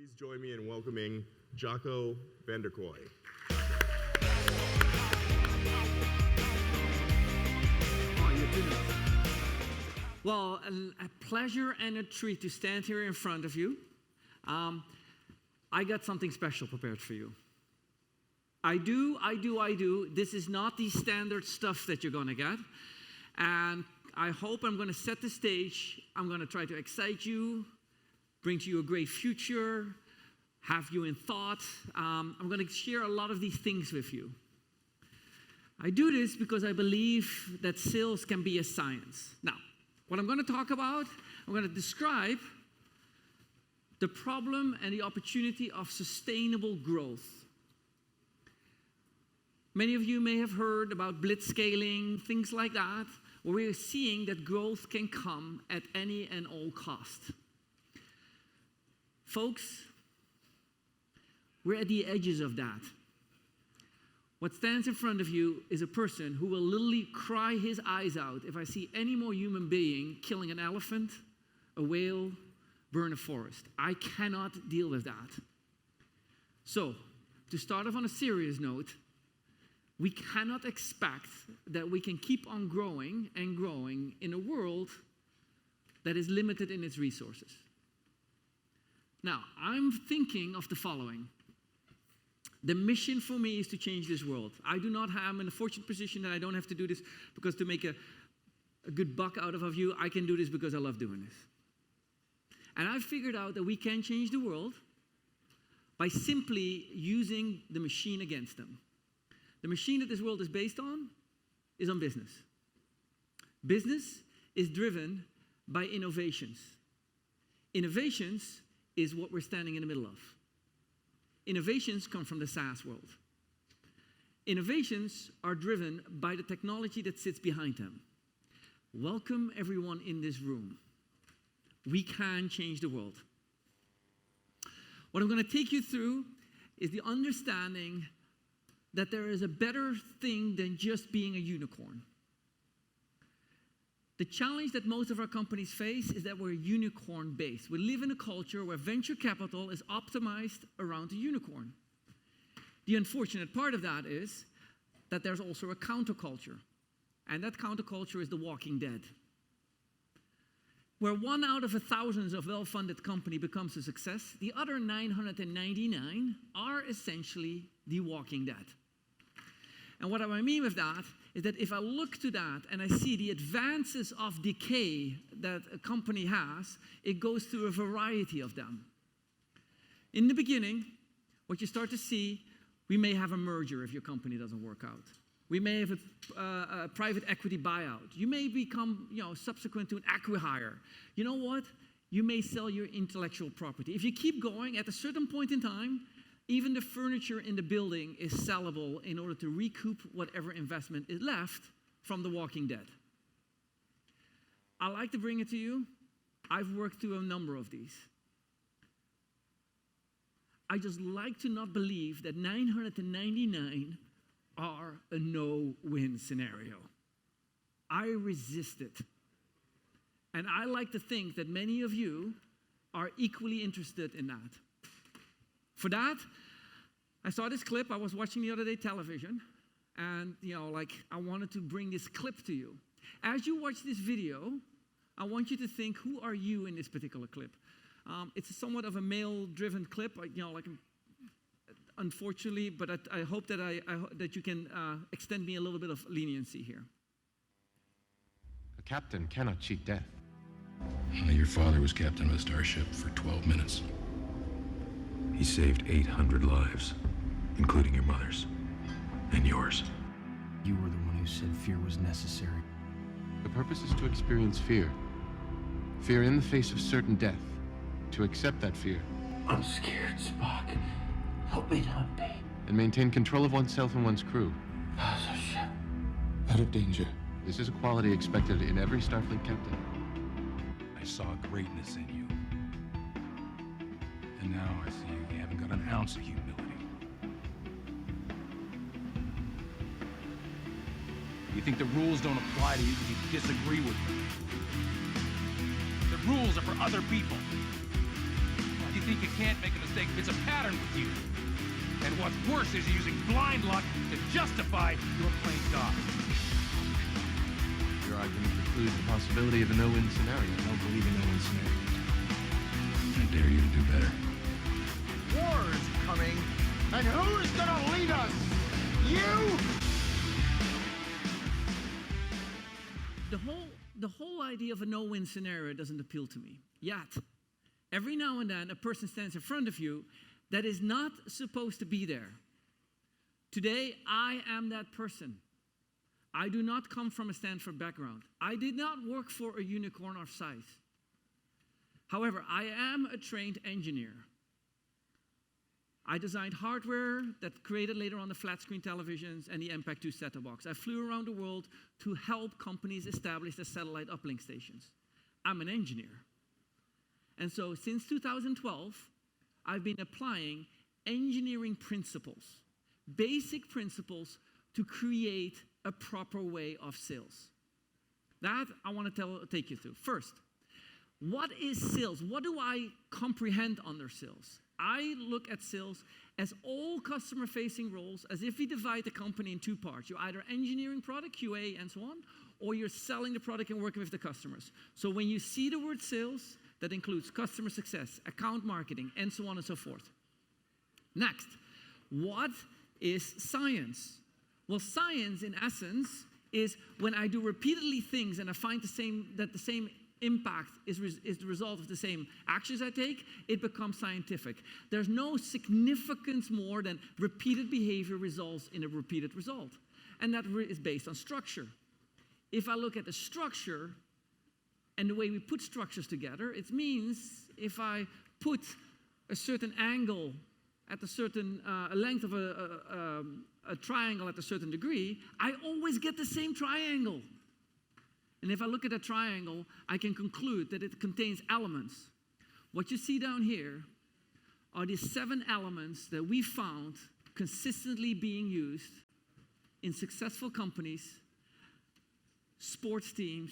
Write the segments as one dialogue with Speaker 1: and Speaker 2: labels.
Speaker 1: Please join me in welcoming Jacco van der Kooij.
Speaker 2: Well, a pleasure and a treat to stand here in front of you. I got something special prepared for you. I do. This is not the standard stuff that you're going to get. And I hope I'm going to set the stage. I'm going to try to excite you, bring to you a great future, have you in thought. I'm going to share a lot of these things with you. I do this because I believe that sales can be a science. Now, what I'm going to talk about, I'm going to describe the problem and the opportunity of sustainable growth. Many of you may have heard about blitzscaling, things like that, where we're seeing that growth can come at any and all cost. Folks, we're at the edges of that. What stands in front of you is a person who will literally cry his eyes out if I see any more human being killing an elephant, a whale, burn a forest. I cannot deal with that. So, to start off on a serious note, we cannot expect that we can keep on growing and growing in a world that is limited in its resources. Now, I'm thinking of the following. The mission for me is to change this world. I'm in a fortunate position that I don't have to do this because to make a good buck out of you, I can do this because I love doing this. And I've figured out that we can change the world by simply using the machine against them. The machine that this world is based on is on business. Business is driven by innovations. Innovations is what we're standing in the middle of. Innovations come from the SaaS world. Innovations are driven by the technology that sits behind them. Welcome everyone in this room. We can change the world. What I'm going to take you through is the understanding that there is a better thing than just being a unicorn. The challenge that most of our companies face is that we're unicorn-based. We live in a culture where venture capital is optimized around a unicorn. The unfortunate part of that is that there's also a counterculture. And that counterculture is the walking dead. Where 1 out of 1,000 of well-funded company becomes a success, the other 999 are essentially the walking dead. And what I mean with that is that if I look to that and I see the advances of decay that a company has, it goes through a variety of them. In the beginning, what you start to see, we may have a merger if your company doesn't work out. We may have a private equity buyout. You may become, subsequent to an acqui-hire. You know what? You may sell your intellectual property. If you keep going, at a certain point in time, even the furniture in the building is sellable in order to recoup whatever investment is left from the walking dead. I like to bring it to you. I've worked through a number of these. I just like to not believe that 999 are a no-win scenario. I resist it. And I like to think that many of you are equally interested in that. For that, I saw this clip. I was watching the other day television, and I wanted to bring this clip to you. As you watch this video, I want you to think, who are you in this particular clip? It's somewhat of a male-driven clip, unfortunately, but I hope that you can extend me a little bit of leniency here.
Speaker 3: A captain cannot cheat death.
Speaker 4: Your father was captain of a starship for 12 minutes. He saved 800 lives, including your mother's and yours.
Speaker 5: You were the one who said fear was necessary.
Speaker 3: The purpose is to experience fear. Fear in the face of certain death. To accept that fear.
Speaker 5: I'm scared, Spock. Help me not be.
Speaker 3: And maintain control of oneself and one's crew.
Speaker 5: So shit.
Speaker 4: Out of danger.
Speaker 3: This is a quality expected in every Starfleet captain.
Speaker 4: I saw greatness in you. And now I see you haven't got an ounce of humility. You think the rules don't apply to you because you disagree with them? The rules are for other people. You
Speaker 6: think you can't make a mistake. It's a pattern with you. And what's worse is you're using blind luck to justify your plain God.
Speaker 3: Your argument precludes the possibility of a no-win scenario. I don't believe in no-win scenarios.
Speaker 4: I dare you to do better.
Speaker 7: War's coming, and who's gonna lead us? You?
Speaker 2: The whole idea of a no-win scenario doesn't appeal to me. Yet, every now and then, a person stands in front of you that is not supposed to be there. Today, I am that person. I do not come from a Stanford background. I did not work for a unicorn of size. However, I am a trained engineer. I designed hardware that created later on the flat-screen televisions and the MPEG-2 set-top box. I flew around the world to help companies establish their satellite uplink stations. I'm an engineer. And so since 2012, I've been applying engineering principles, basic principles to create a proper way of sales. That I want to take you through. First, what is sales? What do I comprehend under sales? I look at sales as all customer-facing roles, as if we divide the company in two parts. You're either engineering product, QA, and so on, or you're selling the product and working with the customers. So when you see the word sales, that includes customer success, account marketing, and so on and so forth. Next, what is science? Well, science, in essence, is when I do repeatedly things and I find that the same impact is the result of the same actions I take, it becomes scientific. There's no significance more than repeated behavior results in a repeated result. And that is based on structure. If I look at the structure and the way we put structures together, it means if I put a certain angle at a certain length of a triangle at a certain degree, I always get the same triangle. And if I look at a triangle, I can conclude that it contains elements. What you see down here are the 7 elements that we found consistently being used in successful companies, sports teams,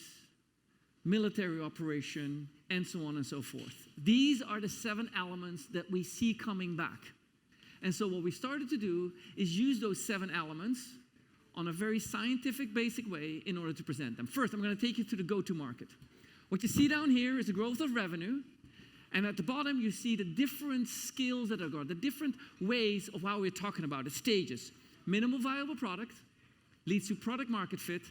Speaker 2: military operation, and so on and so forth. These are the 7 elements that we see coming back. And so what we started to do is use those 7 elements on a very scientific, basic way in order to present them. First, I'm going to take you to the go-to-market. What you see down here is the growth of revenue, and at the bottom you see the different skills that are going, the different ways of how we're talking about it, stages. Minimal viable product leads to product market fit.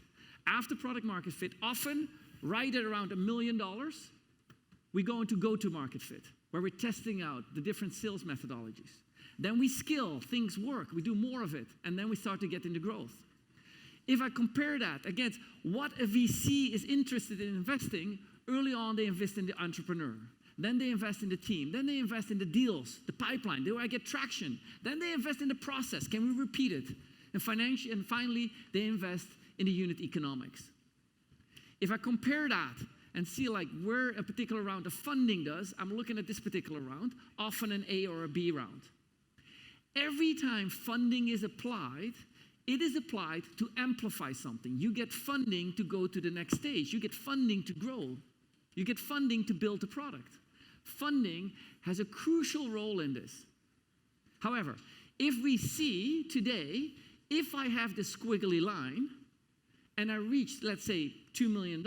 Speaker 2: After product market fit, often right at around $1 million, we go into go-to-market fit, where we're testing out the different sales methodologies. Then we skill, things work, we do more of it, and then we start to get into growth. If I compare that against what a VC is interested in investing, early on they invest in the entrepreneur. Then they invest in the team. Then they invest in the deals, the pipeline. Do I get traction? Then they invest in the process. Can we repeat it? And finally, they invest in the unit economics. If I compare that and see like where a particular round of funding does, I'm looking at this particular round, often an A or a B round. Every time funding is applied, it is applied to amplify something. You get funding to go to the next stage. You get funding to grow. You get funding to build a product. Funding has a crucial role in this. However, if we see today, if I have this squiggly line, and I reach, let's say, $2 million,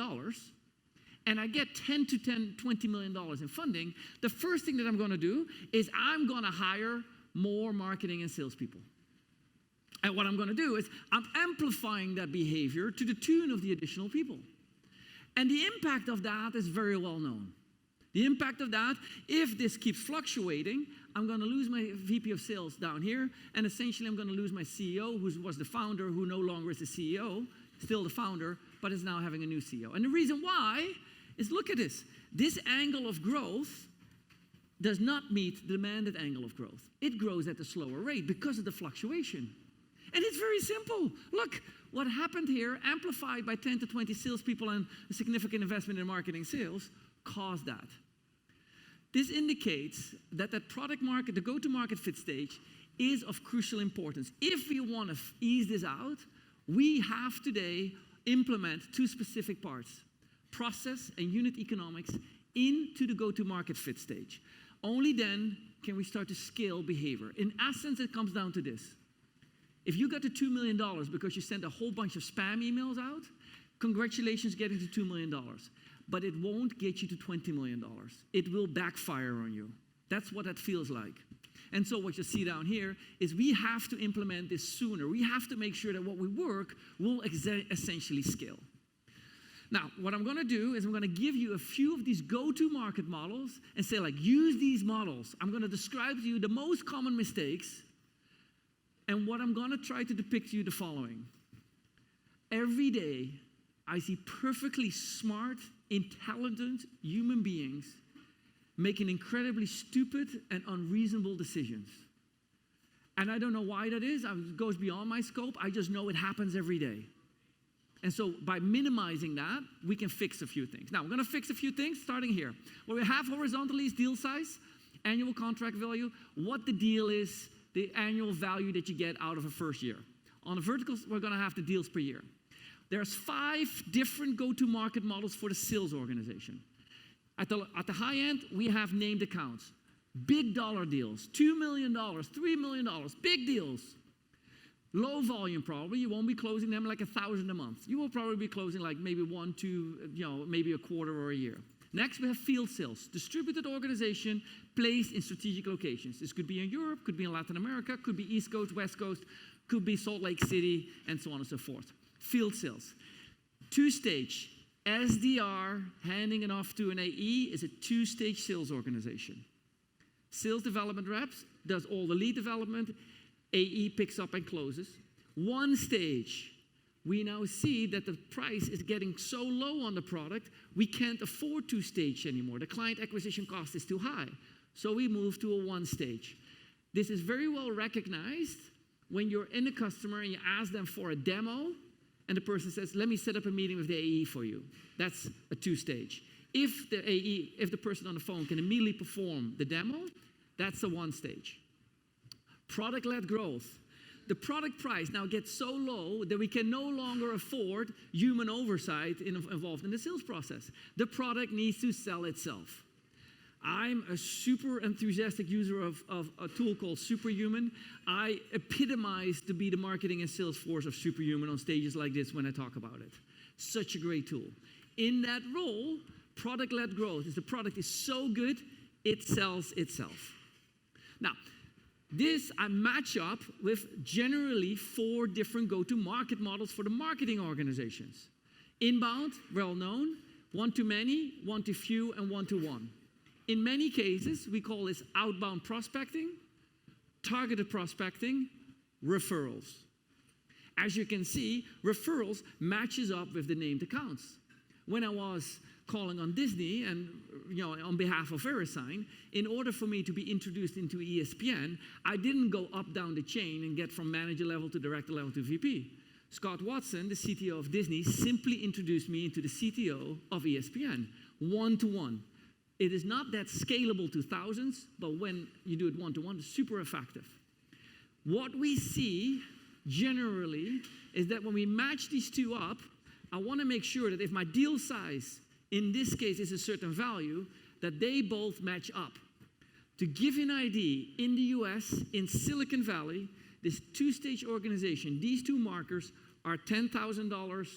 Speaker 2: and I get $20 million in funding, the first thing that I'm going to do is I'm going to hire more marketing and salespeople. And what I'm going to do is I'm amplifying that behavior to the tune of the additional people. And the impact of that is very well known. The impact of that, if this keeps fluctuating, I'm going to lose my VP of sales down here, and essentially I'm going to lose my CEO, who was the founder, who no longer is the CEO, still the founder, but is now having a new CEO. And the reason why is, look at this. This angle of growth does not meet the demanded angle of growth. It grows at a slower rate because of the fluctuation. And it's very simple. Look, what happened here, amplified by 10 to 20 salespeople and a significant investment in marketing sales, caused that. This indicates that the go-to-market fit stage is of crucial importance. If we want to ease this out, we have today implement 2 specific parts, process and unit economics, into the go-to-market fit stage. Only then can we start to scale behavior. In essence, it comes down to this. If you got to $2 million because you sent a whole bunch of spam emails out, congratulations getting to $2 million. But it won't get you to $20 million. It will backfire on you. That's what that feels like. And so what you see down here is we have to implement this sooner. We have to make sure that what we work will essentially scale. Now, what I'm going to do is I'm going to give you a few of these go-to-market models and say, like, use these models. I'm going to describe to you the most common mistakes, and what I'm going to try to depict to you the following. Every day, I see perfectly smart, intelligent human beings making incredibly stupid and unreasonable decisions. And I don't know why that is. It goes beyond my scope. I just know it happens every day. And so by minimizing that, we can fix a few things. Now, we're going to fix a few things starting here. What we have horizontally is deal size, annual contract value, what the deal is, the annual value that you get out of a first year. On the verticals, we're going to have the deals per year. There's 5 different go-to-market models for the sales organization. At the high end, we have named accounts. Big dollar deals, $2 million, $3 million, big deals. Low volume probably, you won't be closing them like 1,000 a month. You will probably be closing like maybe 1, 2, maybe a quarter or a year. Next, we have field sales, distributed organization placed in strategic locations. This could be in Europe, could be in Latin America, could be East Coast, West Coast, could be Salt Lake City, and so on and so forth. Field sales. 2-stage, SDR handing it off to an AE is a 2-stage sales organization. Sales development reps does all the lead development. AE picks up and closes. 1 stage, we now see that the price is getting so low on the product, we can't afford 2-stage anymore. The client acquisition cost is too high. So we move to a 1 stage. This is very well recognized when you're in a customer and you ask them for a demo, and the person says, let me set up a meeting with the AE for you. That's a 2-stage. If the person on the phone can immediately perform the demo, that's a 1 stage. Product-led growth. The product price now gets so low that we can no longer afford human oversight involved in the sales process. The product needs to sell itself. I'm a super enthusiastic user of a tool called Superhuman. I epitomize to be the marketing and sales force of Superhuman on stages like this when I talk about it. Such a great tool. In that role, product-led growth is the product is so good, it sells itself. Now, this I match up with generally 4 different go-to-market models for the marketing organizations. Inbound, well known, one-to-many, one-to-few, and one-to-one. In many cases, we call this outbound prospecting, targeted prospecting, referrals. As you can see, referrals matches up with the named accounts. When I was calling on Disney and on behalf of VeriSign, in order for me to be introduced into ESPN, I didn't go up down the chain and get from manager level to director level to VP. Scott Watson, the CTO of Disney, simply introduced me into the CTO of ESPN, one-to-one. It is not that scalable to thousands, but when you do it one-to-one, it's super effective. What we see generally is that when we match these 2 up, I want to make sure that if my deal size, in this case, is a certain value, that they both match up. To give you an idea, in the US, in Silicon Valley, this 2-stage organization, these 2 markers are $10,000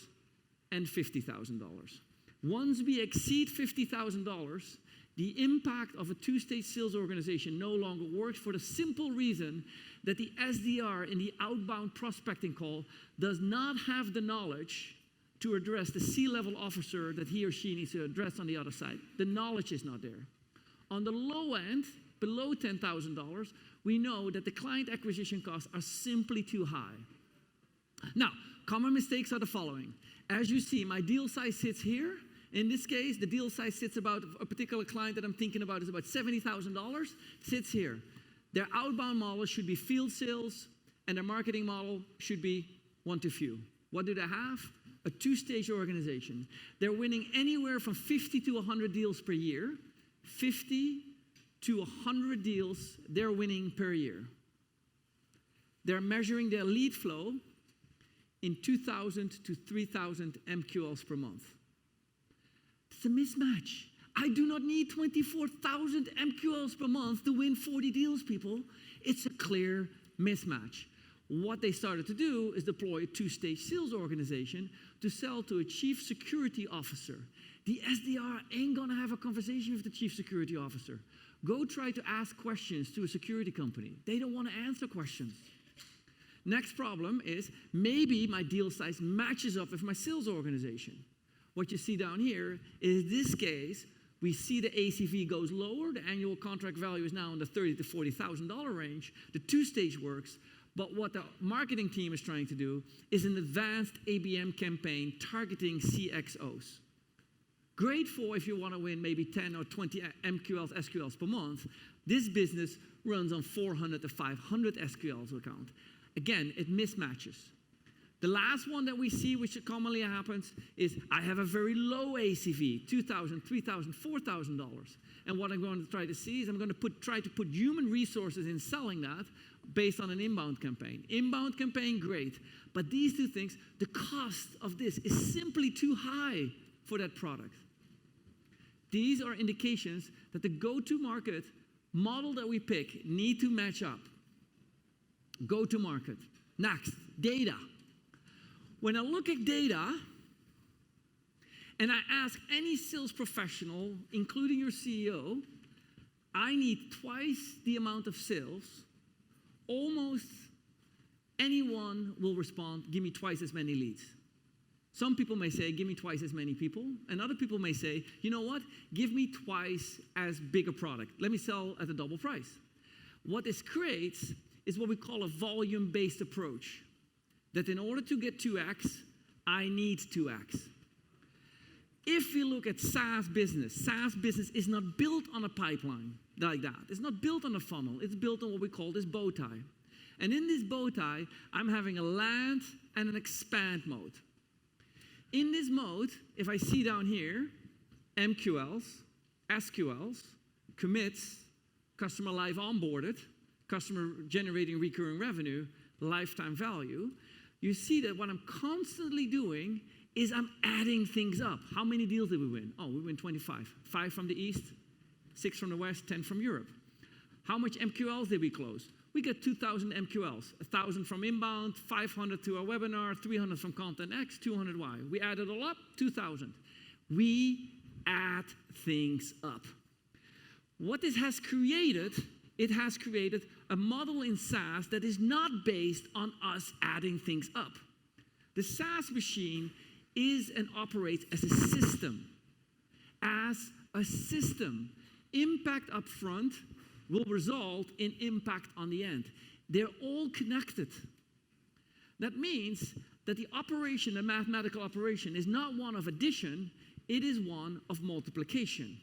Speaker 2: and $50,000. Once we exceed $50,000, the impact of a 2-stage sales organization no longer works for the simple reason that the SDR in the outbound prospecting call does not have the knowledge to address the C-level officer that he or she needs to address on the other side. The knowledge is not there. On the low end, below $10,000, we know that the client acquisition costs are simply too high. Now, common mistakes are the following. As you see, my deal size sits here. In this case, the deal size sits about, a particular client that I'm thinking about is about $70,000, sits here. Their outbound model should be field sales, and their marketing model should be one-to-few. What do they have? A 2-stage organization. They're winning anywhere from 50 to 100 deals per year. 50 to 100 deals they're winning per year. They're measuring their lead flow in 2,000 to 3,000 MQLs per month. It's a mismatch. I do not need 24,000 MQLs per month to win 40 deals, people. It's a clear mismatch. What they started to do is deploy a two-stage sales organization to sell to a chief security officer. The SDR ain't gonna have a conversation with the chief security officer. Go try to ask questions to a security company. They don't wanna answer questions. Next problem is maybe my deal size matches up with my sales organization. What you see down here is this case, we see the ACV goes lower. The annual contract value is now in the $30,000 to $40,000 range. The two-stage works. But what the marketing team is trying to do is an advanced ABM campaign targeting CXOs. Great for if you want to win maybe 10 or 20 MQLs, SQLs per month. This business runs on 400 to 500 SQLs account. Again, it mismatches. The last one that we see, which commonly happens, is I have a very low ACV, $2,000, $3,000, $4,000. And what I'm going to try to see is I'm going to try to put human resources in selling that based on an inbound campaign. Inbound campaign, great. But these two things, the cost of this is simply too high for that product. These are indications that the go-to-market model that we pick need to match up. Go-to-market. Next, data. When I look at data, and I ask any sales professional, including your CEO, I need twice the amount of sales. Almost anyone will respond, give me twice as many leads. Some people may say, give me twice as many people. And other people may say, you know what? Give me twice as big a product. Let me sell at a double price. What this creates is what we call a volume-based approach. That in order to get 2x, I need 2x. If we look at SaaS business is not built on a pipeline like that. It's not built on a funnel. It's built on what we call this bow tie. And in this bow tie, I'm having a land and an expand mode. In this mode, if I see down here, MQLs, SQLs, commits, customer live onboarded, customer generating recurring revenue, lifetime value, you see that what I'm constantly doing is I'm adding things up. How many deals did we win? Oh, we win 25. 5 from the East, 6 from the West, 10 from Europe. How much MQLs did we close? We got 2,000 MQLs, 1,000 from inbound, 500 to our webinar, 300 from Content X, 200 Y. We added all up, 2,000. We add things up. What this has created, it has created a model in SaaS that is not based on us adding things up. The SaaS machine is and operates as a system. As a system. Impact up front will result in impact on the end. They're all connected. That means that the operation, the mathematical operation, is not one of addition, it is one of multiplication.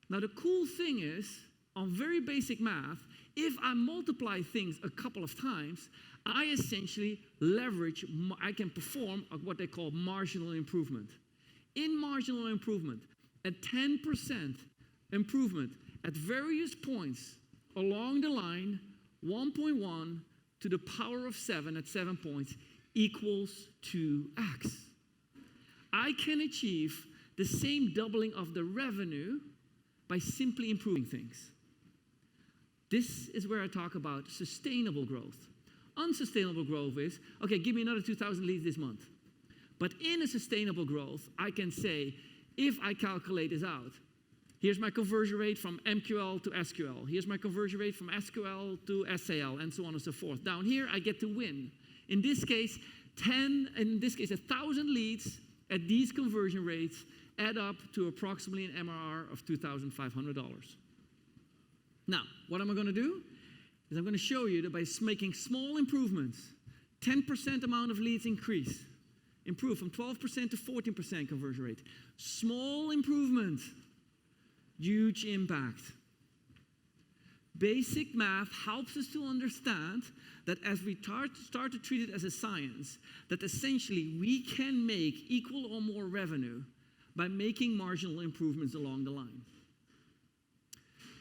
Speaker 2: Now the cool thing is, on very basic math, if I multiply things a couple of times, I essentially leverage, I can perform what they call marginal improvement. In marginal improvement, a 10% improvement at various points along the line, 1.1 to the power of 7 at 7 points equals 2x. I can achieve the same doubling of the revenue by simply improving things. This is where I talk about sustainable growth. Unsustainable growth is, okay, give me another 2,000 leads this month. But in a sustainable growth, I can say, if I calculate this out, here's my conversion rate from MQL to SQL. Here's my conversion rate from SQL to SAL, and so on and so forth. Down here, I get to win. In this case, 1,000 leads at these conversion rates add up to approximately an MRR of $2,500. Now, what am I going to do? Is I'm going to show you that by making small improvements, 10% amount of leads improve from 12% to 14% conversion rate. Small improvement, huge impact. Basic math helps us to understand that as we start to treat it as a science, that essentially we can make equal or more revenue by making marginal improvements along the line.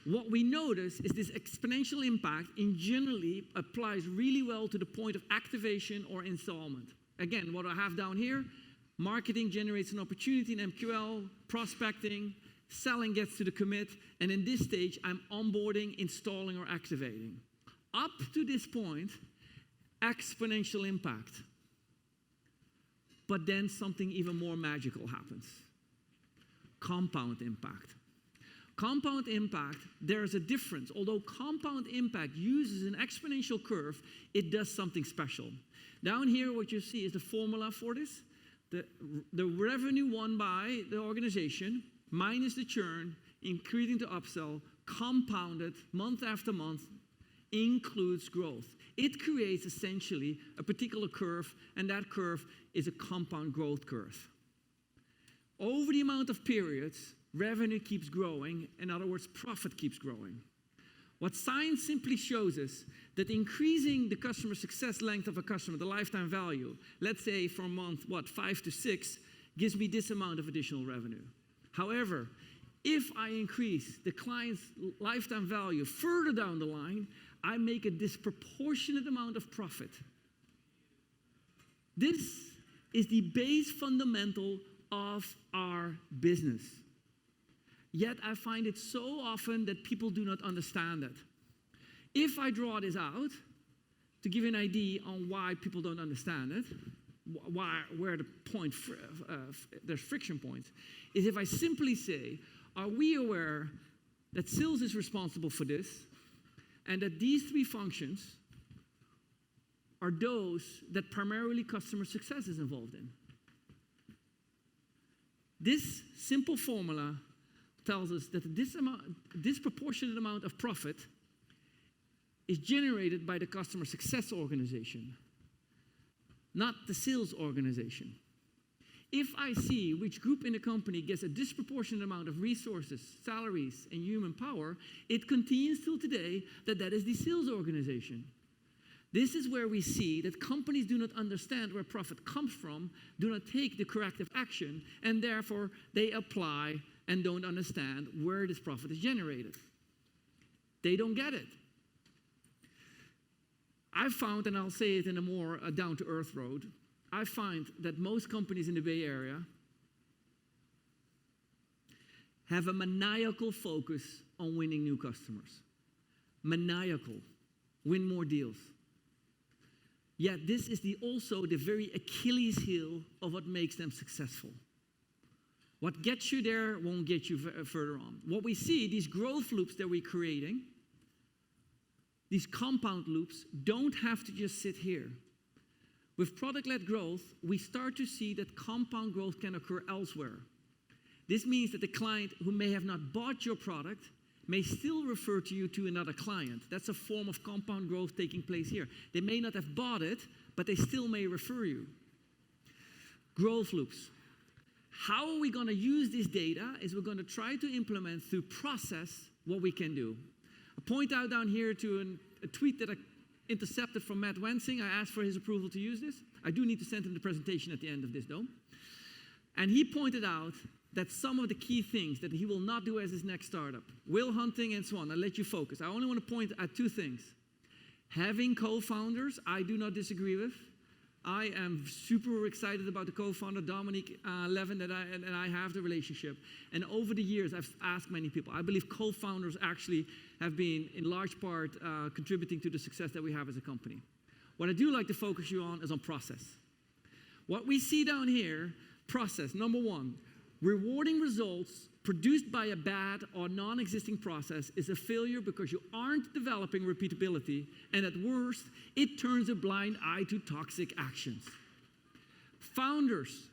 Speaker 2: What we notice is this exponential impact generally applies really well to the point of activation or installment. Again, what I have down here, Marketing generates an opportunity in MQL, prospecting, selling gets to the commit, and in this stage, I'm onboarding, installing, or activating. Up to this point, exponential impact. But then something even more magical happens. Compound impact. Compound impact, there is a difference. Although compound impact uses an exponential curve, it does something special. Down here, what you see is the formula for this. The revenue won by the organization minus the churn, increasing the upsell, compounded month after month, includes growth. It creates essentially a particular curve, and that curve is a compound growth curve. Over the amount of periods, revenue keeps growing. In other words, profit keeps growing. What science simply shows us that increasing the customer success length of a customer, the lifetime value, let's say from month, 5 to 6, gives me this amount of additional revenue. However, if I increase the client's lifetime value further down the line, I make a disproportionate amount of profit. This is the base fundamental of our business. Yet I find it so often that people do not understand it. If I draw this out, to give you an idea on why people don't understand it, where the point, there's friction points, is if I simply say, are we aware that sales is responsible for this, and that these three functions are those that primarily customer success is involved in? This simple formula tells us that this disproportionate amount of profit is generated by the customer success organization, not the sales organization. If I see which group in the company gets a disproportionate amount of resources, salaries, and human power, it continues till today that is the sales organization. This is where we see that companies do not understand where profit comes from, do not take the corrective action, and therefore they apply and don't understand where this profit is generated. They don't get it. I found, and I'll say it in a more down-to-earth road, I find that most companies in the Bay Area have a maniacal focus on winning new customers. Maniacal. Win more deals. Yet this is also the very Achilles heel of what makes them successful. What gets you there won't get you further on. What we see, these growth loops that we're creating, these compound loops, don't have to just sit here. With product-led growth, we start to see that compound growth can occur elsewhere. This means that the client who may have not bought your product may still refer to you to another client. That's a form of compound growth taking place here. They may not have bought it, but they still may refer you. Growth loops. How are we going to use this data is we're going to try to implement through process what we can do. I point out down here to a tweet that I intercepted from Matt Wensing. I asked for his approval to use this. I do need to send him the presentation at the end of this, though. And he pointed out that some of the key things that he will not do as his next startup, will hunting and so on, I'll let you focus. I only want to point at two things. Having co-founders, I do not disagree with. I am super excited about the co-founder, Dominique Levin, and I have the relationship. And over the years, I've asked many people. I believe co-founders actually have been, in large part, contributing to the success that we have as a company. What I do like to focus you on is on process. What we see down here, process, number one, rewarding results produced by a bad or non-existing process is a failure because you aren't developing repeatability, and at worst, it turns a blind eye to toxic actions. Founders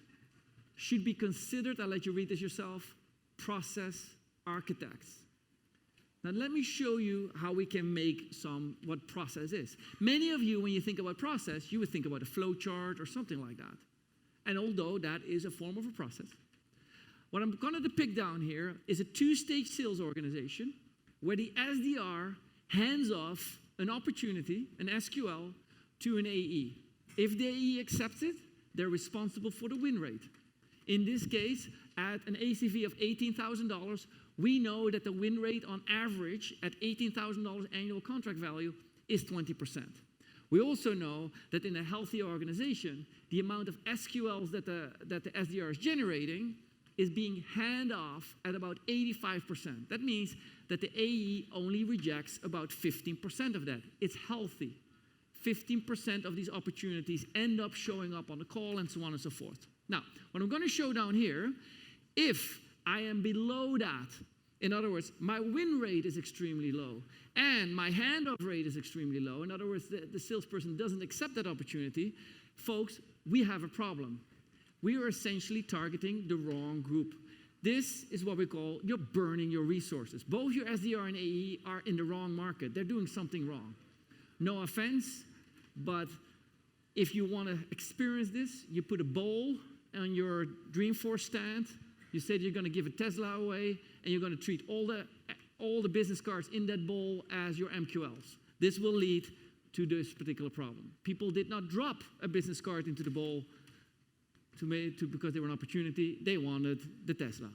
Speaker 2: should be considered, I'll let you read this yourself, process architects. Now let me show you how we can make what process is. Many of you, when you think about process, you would think about a flow chart or something like that. And although that is a form of a process, what I'm going to depict down here is a two-stage sales organization where the SDR hands off an opportunity, an SQL, to an AE. If the AE accepts it, they're responsible for the win rate. In this case, at an ACV of $18,000, we know that the win rate on average at $18,000 annual contract value is 20%. We also know that in a healthy organization, the amount of SQLs that the SDR is generating is being hand off at about 85%. That means that the AE only rejects about 15% of that. It's healthy. 15% of these opportunities end up showing up on the call and so on and so forth. Now, what I'm going to show down here, if I am below that, in other words, my win rate is extremely low and my handoff rate is extremely low, in other words, the salesperson doesn't accept that opportunity, folks, we have a problem. We are essentially targeting the wrong group. This is what we call you're burning your resources. Both your SDR and AE are in the wrong market. They're doing something wrong. No offense, but if you want to experience this, you put a bowl on your Dreamforce stand. You said you're going to give a Tesla away, and you're going to treat all the business cards in that bowl as your MQLs. This will lead to this particular problem. People did not drop a business card into the bowl because they were an opportunity. They wanted the Tesla.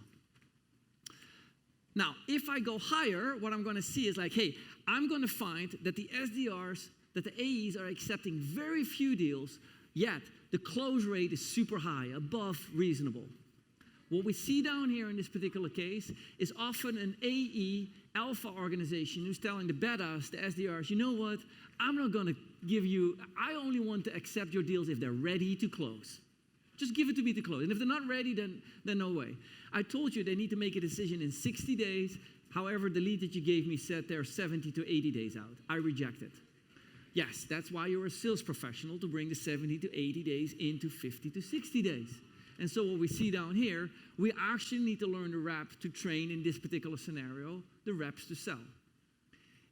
Speaker 2: Now, if I go higher, what I'm going to see is like, hey, I'm going to find that the SDRs, that the AEs are accepting very few deals, yet the close rate is super high, above reasonable. What we see down here in this particular case is often an AE alpha organization who's telling the betas, the SDRs, you know what, I'm not going to give you, I only want to accept your deals if they're ready to close. Just give it to me to close. And if they're not ready, then no way. I told you they need to make a decision in 60 days. However, the lead that you gave me said they're 70 to 80 days out. I reject it. Yes, that's why you're a sales professional, to bring the 70 to 80 days into 50 to 60 days. And so what we see down here, we actually need to learn the rep to train in this particular scenario, the reps to sell.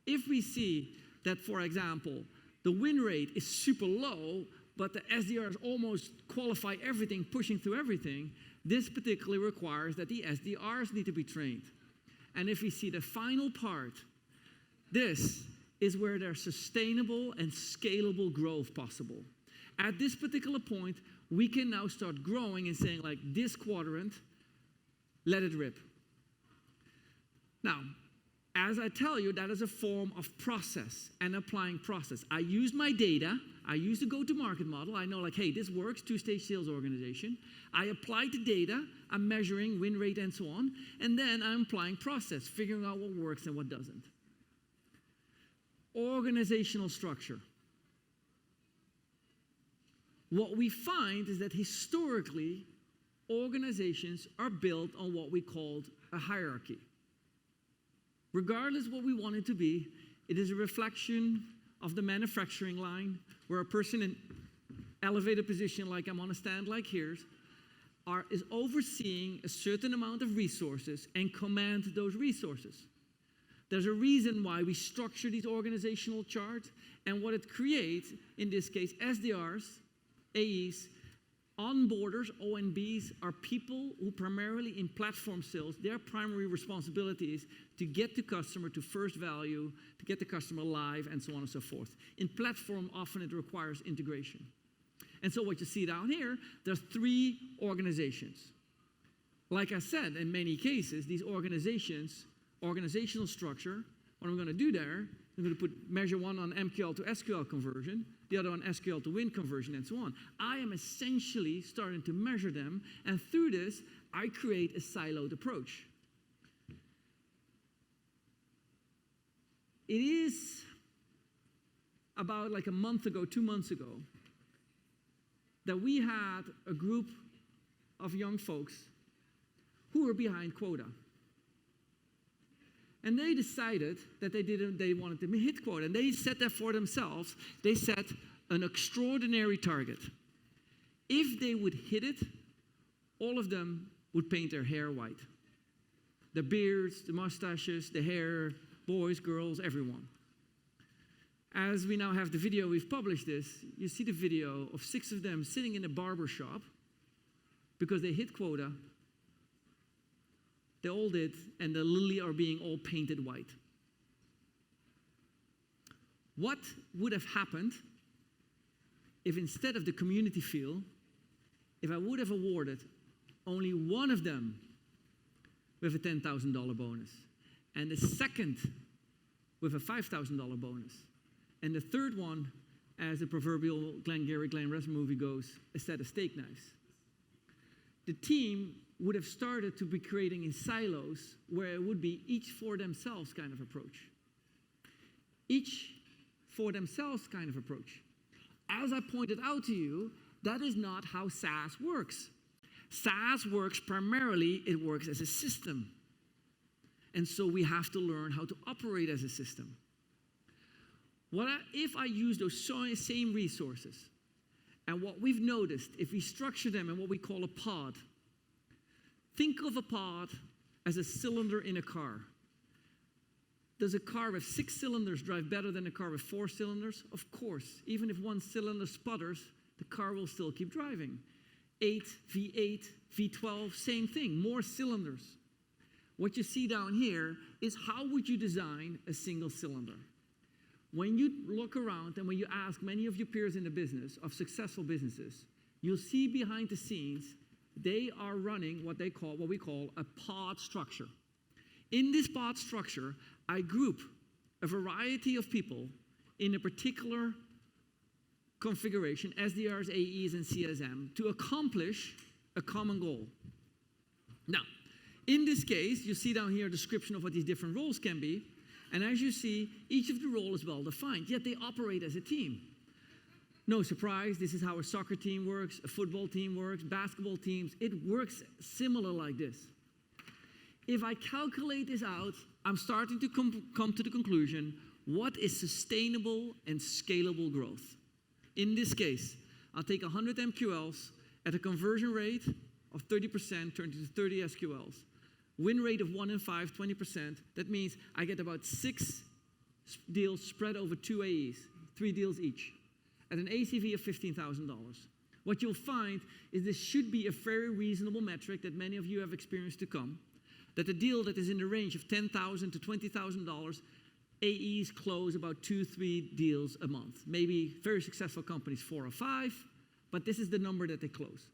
Speaker 2: If we see that, for example, the win rate is super low, but the SDRs almost qualify everything, pushing through everything, this particularly requires that the SDRs need to be trained. And if we see the final part, this is where there's sustainable and scalable growth possible. At this particular point, we can now start growing and saying, like, this quadrant, let it rip. Now, as I tell you, that is a form of process and applying process. I use my data. I use the go-to-market model. I know, like, hey, this works, two-stage sales organization. I apply the data. I'm measuring win rate and so on. And then I'm applying process, figuring out what works and what doesn't. Organizational structure. What we find is that historically, organizations are built on what we called a hierarchy. Regardless of what we want it to be, it is a reflection of the manufacturing line where a person in elevated position, like I'm on a stand like here's, is overseeing a certain amount of resources and command those resources. There's a reason why we structure these organizational charts, and what it creates, in this case, SDRs, AEs, onboarders, ONBs, are people who primarily in platform sales, their primary responsibility is to get the customer to first value, to get the customer live, and so on and so forth. In platform, often it requires integration. And so what you see down here, there's 3 organizations. Like I said, in many cases, these organizations, organizational structure, what I'm going to do there, I'm going to put measure 1 on MQL to SQL conversion, the other on SQL to win conversion, and so on. I am essentially starting to measure them, and through this, I create a siloed approach. It is about like a month ago, 2 months ago, that we had a group of young folks who were behind quota. And they decided that they wanted to hit quota. And they set that for themselves. They set an extraordinary target. If they would hit it, all of them would paint their hair white. The beards, the mustaches, the hair, boys, girls, everyone. As we now have the video, we've published this, you see the video of 6 of them sitting in a barber shop because they hit quota. They all did, and they literally are being all painted white. What would have happened if instead of the community feel, if I would have awarded only one of them with a $10,000 bonus, and the second with a $5,000 bonus, and the third one as the proverbial Glengarry Glen Ross movie goes, a set of steak knives. The team would have started to be creating in silos where it would be each for themselves kind of approach. Each for themselves kind of approach. As I pointed out to you, that is not how SaaS works. SaaS works primarily, it works as a system. And so we have to learn how to operate as a system. If I use those same resources, and what we've noticed, if we structure them in what we call a pod, think of a pod as a cylinder in a car. Does a car with 6 cylinders drive better than a car with 4 cylinders? Of course. Even if one cylinder sputters, the car will still keep driving. 8, V8, V12, same thing, more cylinders. What you see down here is how would you design a single cylinder? When you look around and when you ask many of your peers in the business, of successful businesses, you'll see behind the scenes, they are running what we call a pod structure. In this pod structure, I group a variety of people in a particular configuration, SDRs, AEs, and CSM, to accomplish a common goal. Now, in this case, you see down here a description of what these different roles can be, and as you see, each of the roles is well defined, yet they operate as a team. No surprise, this is how a soccer team works, a football team works, basketball teams, it works similar like this. If I calculate this out, I'm starting to come to the conclusion, what is sustainable and scalable growth? In this case, I'll take 100 MQLs at a conversion rate of 30%, turned into 30 SQLs. Win rate of 1 in 5, 20%. That means I get about 6 deals spread over 2 AEs, 3 deals each, at an ACV of $15,000. What you'll find is this should be a very reasonable metric that many of you have experienced to come, that a deal that is in the range of $10,000 to $20,000, AEs close about 2-3 deals a month. Maybe very successful companies, 4 or 5, but this is the number that they close.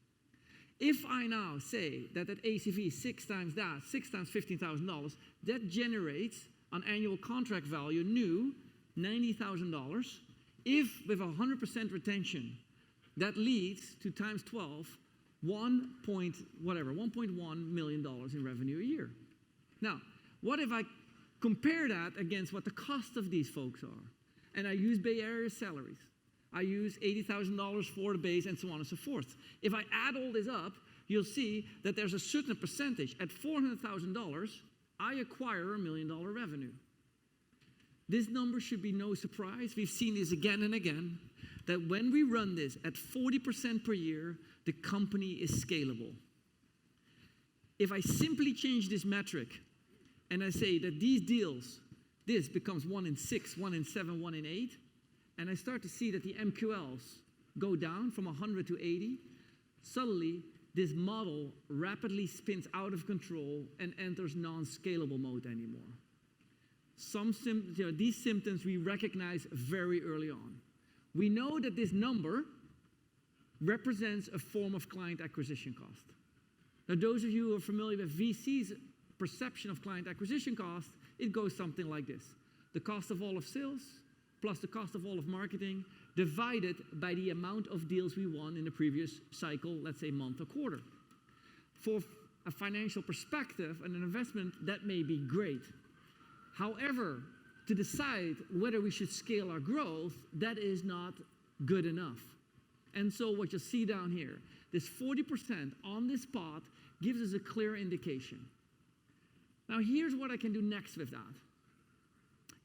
Speaker 2: If I now say that at ACV 6 times that, 6 times $15,000, that generates an annual contract value new $90,000. If with 100% retention, that leads to times 12, $1.1 million in revenue a year. Now, what if I compare that against what the cost of these folks are? And I use Bay Area salaries. I use $80,000 for the base and so on and so forth. If I add all this up, you'll see that there's a certain percentage. At $400,000, I acquire $1 million revenue. This number should be no surprise. We've seen this again and again, that when we run this at 40% per year, the company is scalable. If I simply change this metric and I say that these deals, this becomes 1 in 6, 1 in 7, 1 in 8, and I start to see that the MQLs go down from 100 to 80, suddenly this model rapidly spins out of control and enters non-scalable mode anymore. These symptoms we recognize very early on. We know that this number represents a form of client acquisition cost. Now, those of you who are familiar with VC's perception of client acquisition cost, it goes something like this. The cost of all of sales plus the cost of all of marketing divided by the amount of deals we won in the previous cycle, let's say month or quarter. For a financial perspective and an investment, that may be great. However, to decide whether we should scale our growth, that is not good enough. And so what you'll see down here, this 40% on this pot gives us a clear indication. Now here's what I can do next with that.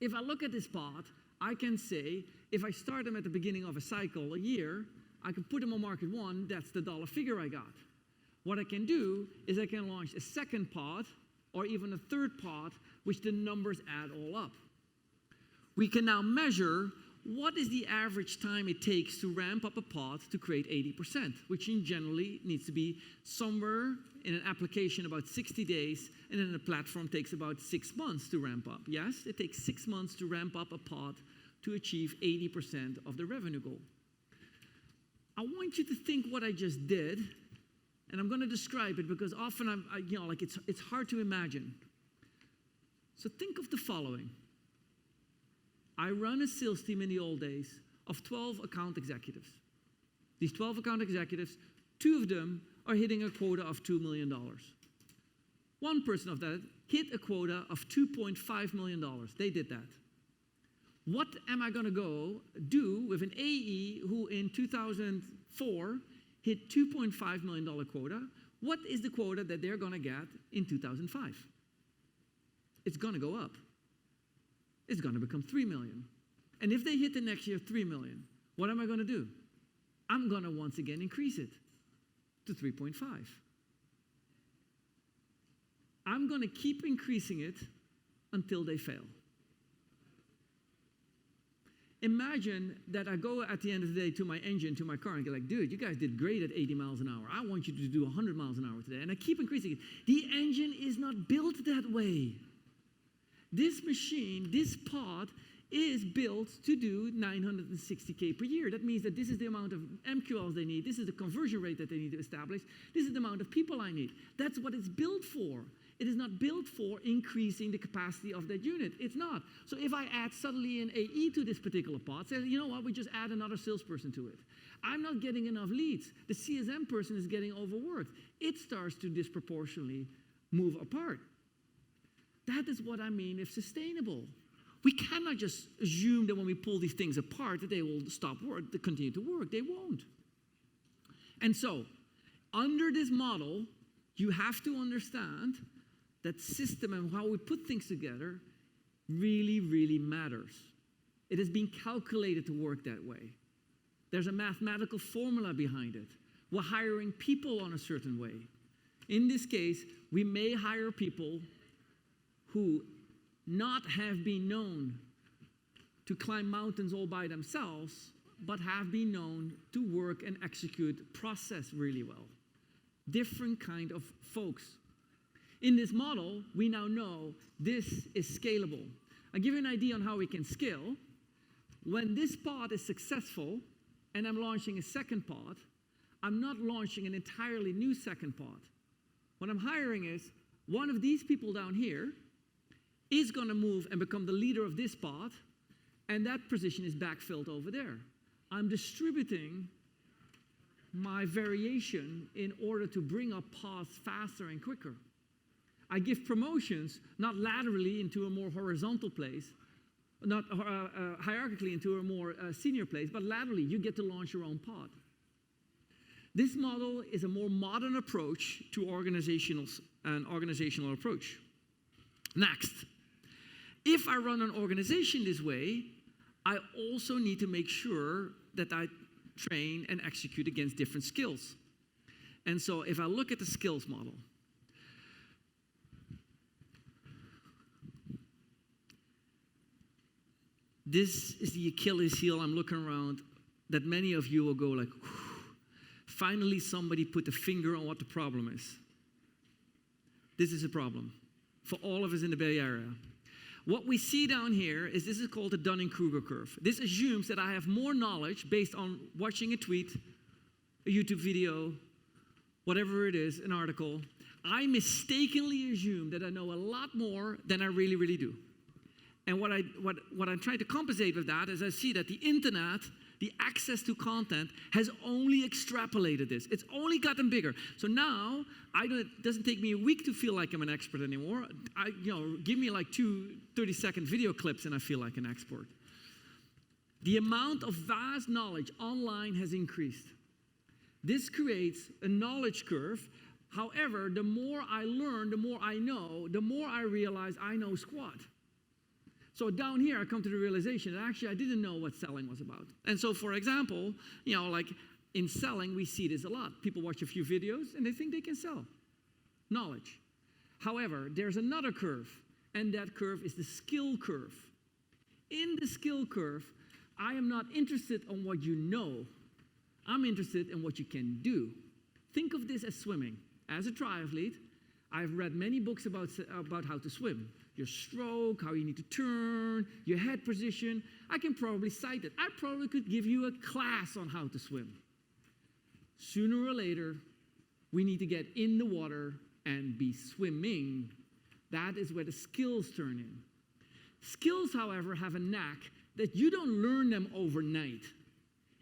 Speaker 2: If I look at this pot, I can say, if I start them at the beginning of a cycle, a year, I can put them on market 1, that's the dollar figure I got. What I can do is I can launch a second pot or even a third pot, which the numbers add all up. We can now measure what is the average time it takes to ramp up a pod to create 80%, which generally needs to be somewhere in an application about 60 days, and then a platform takes about 6 months to ramp up. Yes, it takes 6 months to ramp up a pod to achieve 80% of the revenue goal. I want you to think what I just did, and I'm going to describe it because often it's hard to imagine. So think of the following. I run a sales team in the old days of 12 account executives. These 12 account executives, 2 of them are hitting a quota of $2 million. One person of that hit a quota of $2.5 million. They did that. What am I going to go do with an AE who in 2004 hit $2.5 million quota? What is the quota that they're going to get in 2005? It's going to go up. It's going to become 3 million. And if they hit the next year 3 million, what am I going to do? I'm going to once again increase it to 3.5. I'm going to keep increasing it until they fail. Imagine that I go at the end of the day to my engine, to my car, and get like, dude, you guys did great at 80 miles an hour. I want you to do 100 miles an hour today. And I keep increasing it. The engine is not built that way. This machine, this pod, is built to do 960K per year. That means that this is the amount of MQLs they need. This is the conversion rate that they need to establish. This is the amount of people I need. That's what it's built for. It is not built for increasing the capacity of that unit. It's not. So if I add suddenly an AE to this particular pod, say, you know what, we just add another salesperson to it. I'm not getting enough leads. The CSM person is getting overworked. It starts to disproportionately move apart. That is what I mean if sustainable. We cannot just assume that when we pull these things apart that they will stop work, they continue to work. They won't. And so, under this model, you have to understand that system and how we put things together really, really matters. It has been calculated to work that way. There's a mathematical formula behind it. We're hiring people on a certain way. In this case, we may hire people who not have been known to climb mountains all by themselves, but have been known to work and execute process really well. Different kind of folks. In this model, we now know this is scalable. I'll give you an idea on how we can scale. When this pod is successful, and I'm launching a second pod, I'm not launching an entirely new second pod. What I'm hiring is one of these people down here is going to move and become the leader of this pod, and that position is backfilled over there. I'm distributing my variation in order to bring up pods faster and quicker. I give promotions not laterally into a more horizontal place, not hierarchically into a more senior place, but laterally. You get to launch your own pod. This model is a more modern approach to organizational approach. Next, if I run an organization this way, I also need to make sure that I train and execute against different skills. And so if I look at the skills model, this is the Achilles heel. I'm looking around that many of you will go like, finally somebody put a finger on what the problem is. This is a problem for all of us in the Bay Area. What we see down here is this is called the Dunning-Kruger curve. This assumes that I have more knowledge based on watching a tweet, a YouTube video, whatever it is, an article. I mistakenly assume that I know a lot more than I really, really do. And what I'm trying to compensate with that is I see that the internet, the access to content, has only extrapolated this. It's only gotten bigger. So now, it doesn't take me a week to feel like I'm an expert anymore. Give me like 2 30-second video clips and I feel like an expert. The amount of vast knowledge online has increased. This creates a knowledge curve. However, the more I learn, the more I know, the more I realize I know squat. So down here, I come to the realization that actually I didn't know what selling was about. And so, for example, like in selling, we see this a lot. People watch a few videos and they think they can sell. Knowledge. However, there's another curve, and that curve is the skill curve. In the skill curve, I am not interested in what you know. I'm interested in what you can do. Think of this as swimming. As a triathlete, I've read many books about how to swim. Your stroke, how you need to turn, your head position. I can probably cite it. I probably could give you a class on how to swim. Sooner or later, we need to get in the water and be swimming. That is where the skills turn in. Skills, however, have a knack that you don't learn them overnight.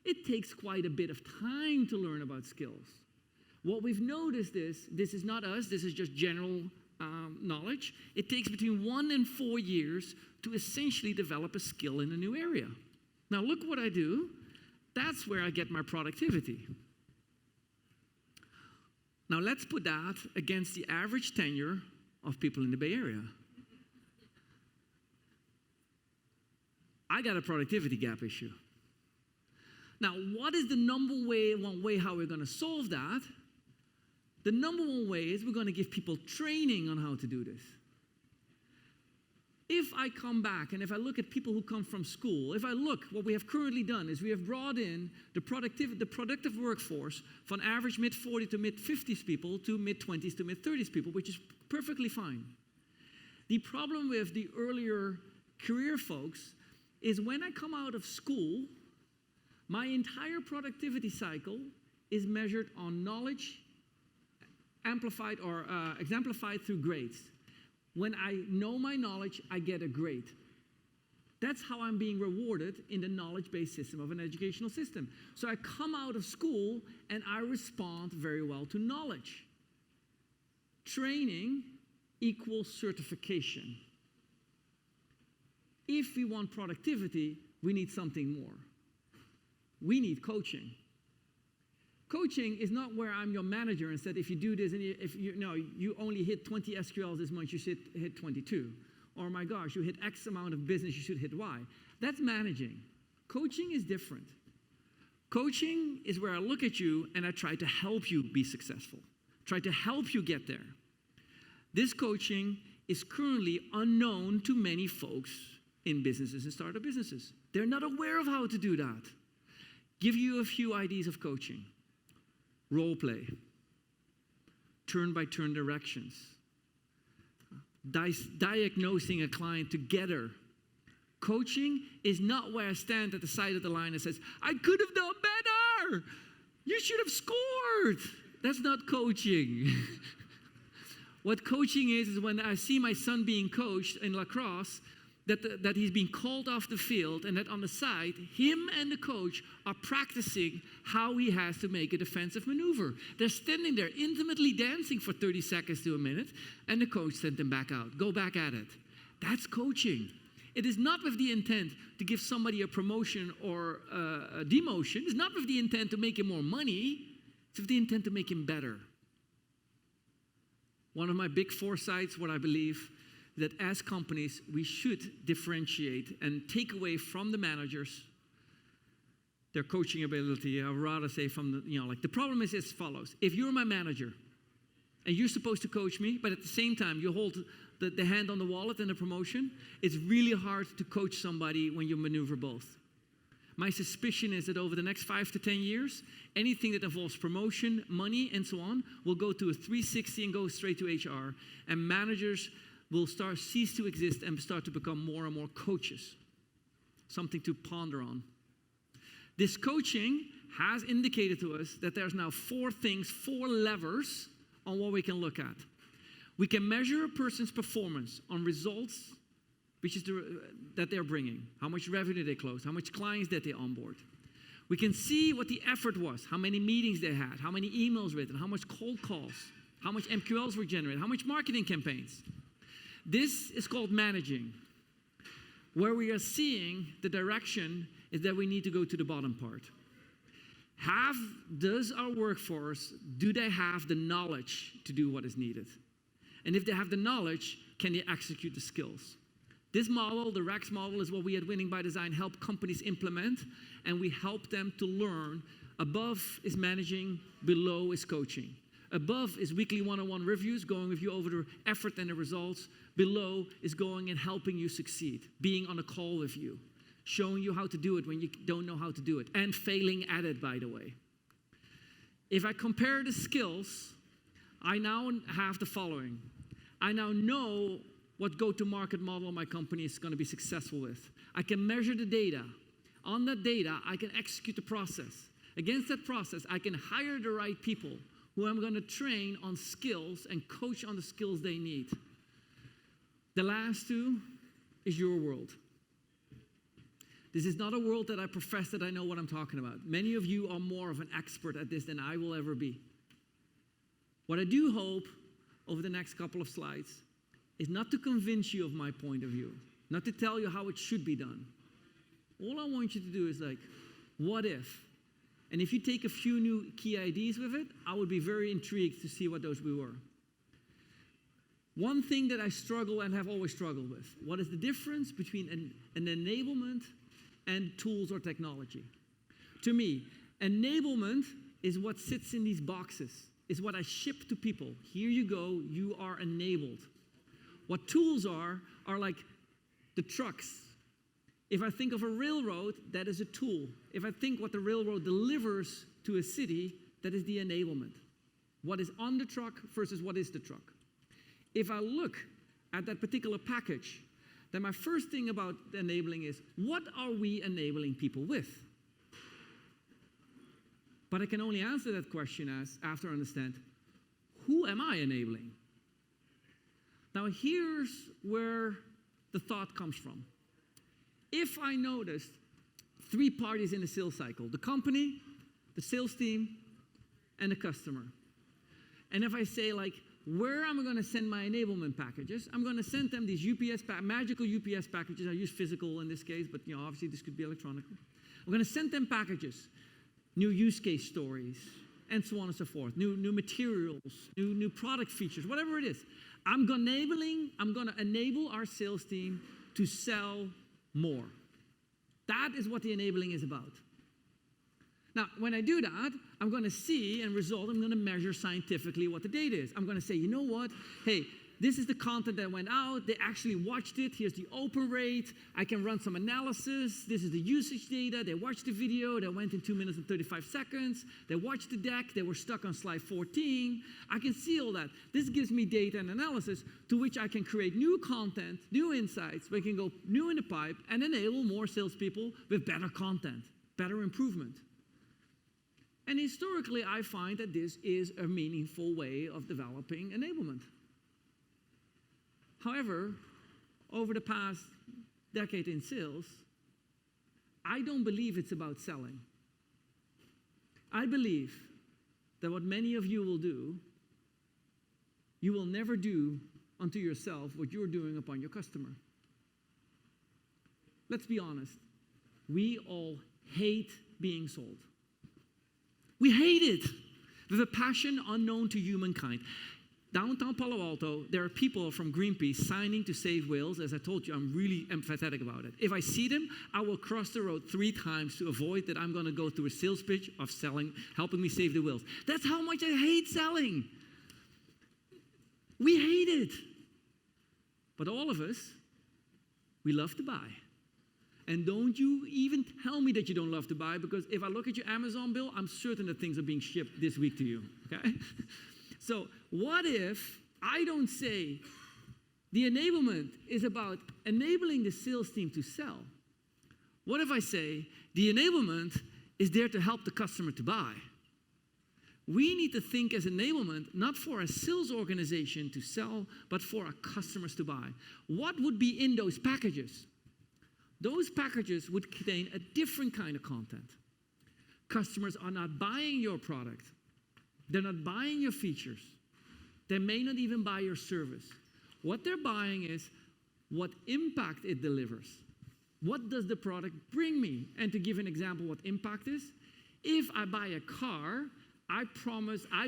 Speaker 2: it takes quite a bit of time to learn about skills. What we've noticed is, this is not us, this is just general knowledge. It takes between 1 and 4 years to essentially develop a skill in a new area. Now look what I do. That's where I get my productivity. Now let's put that against the average tenure of people in the Bay Area. I got a productivity gap issue. Now, what is the one way how we're going to solve that? The number one way is we're going to give people training on how to do this. If I come back and if I look at people who come from school, if I look, what we have currently done is we have brought in the productive workforce from average mid-40s to mid-50s people to mid-20s to mid-30s people, which is perfectly fine. The problem with the earlier career folks is when I come out of school, my entire productivity cycle is measured on knowledge, amplified or exemplified through grades. When I know my knowledge, I get a grade. That's how I'm being rewarded in the knowledge-based system of an educational system. So I come out of school and I respond very well to knowledge. Training equals certification. If we want productivity, we need something more. We need coaching. Coaching is not where I'm your manager and said, if you do this, and you only hit 20 SQLs this month, you should hit 22. Or my gosh, you hit X amount of business, you should hit Y. That's managing. Coaching is different. Coaching is where I look at you and I try to help you be successful. Try to help you get there. This coaching is currently unknown to many folks in businesses and startup businesses. They're not aware of how to do that. Give you a few ideas of coaching. Role play, turn-by-turn directions, diagnosing a client together. Coaching is not where I stand at the side of the line and says, I could have done better. You should have scored. That's not coaching. What coaching is when I see my son being coached in lacrosse, that he's being called off the field, and that on the side, him and the coach are practicing how he has to make a defensive maneuver. They're standing there intimately dancing for 30 seconds to a minute, and the coach sent them back out. Go back at it. That's coaching. It is not with the intent to give somebody a promotion or a demotion. It's not with the intent to make him more money. It's with the intent to make him better. One of my big foresights, what I believe, that as companies, we should differentiate and take away from the managers their coaching ability. I would rather say from the problem is as follows. If you're my manager and you're supposed to coach me, but at the same time you hold the hand on the wallet and the promotion, it's really hard to coach somebody when you maneuver both. My suspicion is that over the next 5 to 10 years, anything that involves promotion, money, and so on will go to a 360 and go straight to HR, and managers will cease to exist and start to become more and more coaches. Something to ponder on. This coaching has indicated to us that there's now 4 levers on what we can look at. We can measure a person's performance on results, which is that they're bringing. How much revenue they close, how much clients that they onboard. We can see what the effort was, how many meetings they had, how many emails written, how much cold calls, how much MQLs were generated, how much marketing campaigns. This is called managing. Where we are seeing the direction is that we need to go to the bottom part. Does our workforce, do they have the knowledge to do what is needed? And if they have the knowledge, can they execute the skills? This model, the REX model, is what we at Winning by Design help companies implement, and we help them to learn. Above is managing, below is coaching. Above is weekly one-on-one reviews, going with you over the effort and the results. Below is going and helping you succeed, being on a call with you, showing you how to do it when you don't know how to do it, and failing at it, by the way. If I compare the skills, I now have the following. I now know what go-to-market model my company is going to be successful with. I can measure the data. On that data, I can execute the process. Against that process, I can hire the right people who I'm going to train on skills and coach on the skills they need. The last 2 is your world. This is not a world that I profess that I know what I'm talking about. Many of you are more of an expert at this than I will ever be. What I do hope over the next couple of slides is not to convince you of my point of view, not to tell you how it should be done. All I want you to do is like, what if? And if you take a few new key ideas with it, I would be very intrigued to see what those were. One thing that I struggle and have always struggled with, what is the difference between an enablement and tools or technology? To me, enablement is what sits in these boxes, is what I ship to people. Here you go, you are enabled. What tools are like the trucks. If I think of a railroad, that is a tool. If I think what the railroad delivers to a city, that is the enablement. What is on the truck versus what is the truck. If I look at that particular package, then my first thing about enabling is, what are we enabling people with? But I can only answer that question after I understand, who am I enabling? Now here's where the thought comes from. If I noticed 3 parties in the sales cycle, the company, the sales team, and the customer. And if I say like, where am I going to send my enablement packages? I'm going to send them these magical UPS packages. I use physical in this case, but obviously this could be electronic. I'm going to send them packages, new use case stories, and so on and so forth, new materials, new product features, whatever it is. I'm going to enable our sales team to sell more. That is what the enabling is about. Now, when I do that, I'm going to see and I'm going to measure scientifically what the data is. I'm going to say, you know what? Hey, this is the content that went out. They actually watched it. Here's the open rate. I can run some analysis. This is the usage data. They watched the video. They went in 2 minutes and 35 seconds. They watched the deck. They were stuck on slide 14. I can see all that. This gives me data and analysis to which I can create new content, new insights. We can go new in the pipe and enable more salespeople with better content, better improvement. And historically, I find that this is a meaningful way of developing enablement. However, over the past decade in sales, I don't believe it's about selling. I believe that what many of you will do, you will never do unto yourself what you're doing upon your customer. Let's be honest. We all hate being sold. We hate it with a passion unknown to humankind. Downtown Palo Alto, there are people from Greenpeace signing to save whales. As I told you, I'm really empathetic about it. If I see them, I will cross the road 3 times to avoid that I'm going to go through a sales pitch of helping me save the whales. That's how much I hate selling. We hate it. But all of us, we love to buy. And don't you even tell me that you don't love to buy, because if I look at your Amazon bill, I'm certain that things are being shipped this week to you, okay? So what if I don't say the enablement is about enabling the sales team to sell? What if I say the enablement is there to help the customer to buy? We need to think as enablement, not for a sales organization to sell, but for our customers to buy. What would be in those packages? Those packages would contain a different kind of content. Customers are not buying your product. They're not buying your features. They may not even buy your service. What they're buying is what impact it delivers. What does the product bring me? And to give an example what impact is, if I buy a car, I